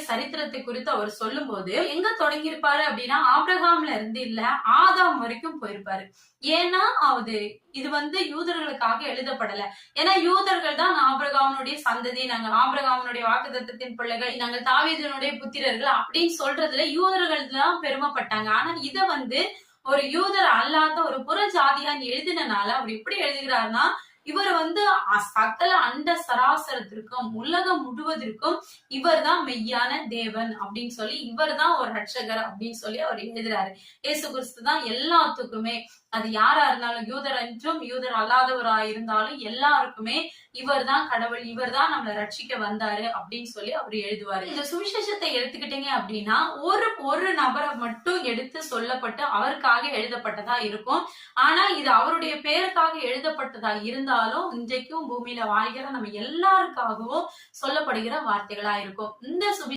சரித்திரத்தை குறித்து அவர் சொல்லும் போது எங்க தொடங்கியிருப்பாரு அப்படின்னா ஆபிரகாம்ல இருந்து இல்ல ஆதாம் வரைக்கும் போயிருப்பாரு. ஏன்னா இது யூதர்களுக்காக எழுதப்படல. ஏன்னா யூதர்கள் தான் ஆபிரகாமுடைய சந்ததி, நாங்க ஆபிரகாமுடைய வாக்குத்தத்தத்தின் பிள்ளைகள், நாங்கள் தாவீதினுடைய புத்திரர்கள் அப்படின்னு சொல்றதுல யூதர்கள் தான் பெருமைப்பட்டாங்க. ஆனா ஒரு யூதர் அல்லாத ஒரு புற ஜாதியான் எழுதினால அவர் எப்படி எழுதுகிறாருன்னா, இவர் சகல அண்ட சராசரத்திற்கும் உலகம் முழுவதற்கும் இவர் தான் மெய்யான தேவன் அப்படின்னு சொல்லி, இவர் தான் ஒரு ரட்சகர் அப்படின்னு சொல்லி அவர் எழுதுறாரு. இயேசு கிறிஸ்து தான் எல்லாத்துக்குமே, அது யாரா இருந்தாலும் யூதர் என்றும் யூதர் அல்லாதவரா இருந்தாலும் எல்லாருக்குமே இவர் தான் கடவுள், இவர் தான் நம்மளை ரட்சிக்க வந்தாரு அப்படின்னு சொல்லி அவர் எழுதுவாரு. இந்த சுவிசேஷத்தை எடுத்துக்கிட்டீங்க அப்படின்னா ஒரு நபரை மட்டும் எடுத்து சொல்லப்பட்டு அவருக்காக எழுதப்பட்டதா இருக்கும். ஆனா இது அவருடைய பேருக்காக எழுதப்பட்டதா இருந்தாலும் இன்றைக்கும் பூமியில வாழ்கிற நம்ம எல்லாருக்காகவும் சொல்லப்படுகிற வார்த்தைகளா இருக்கும். இந்த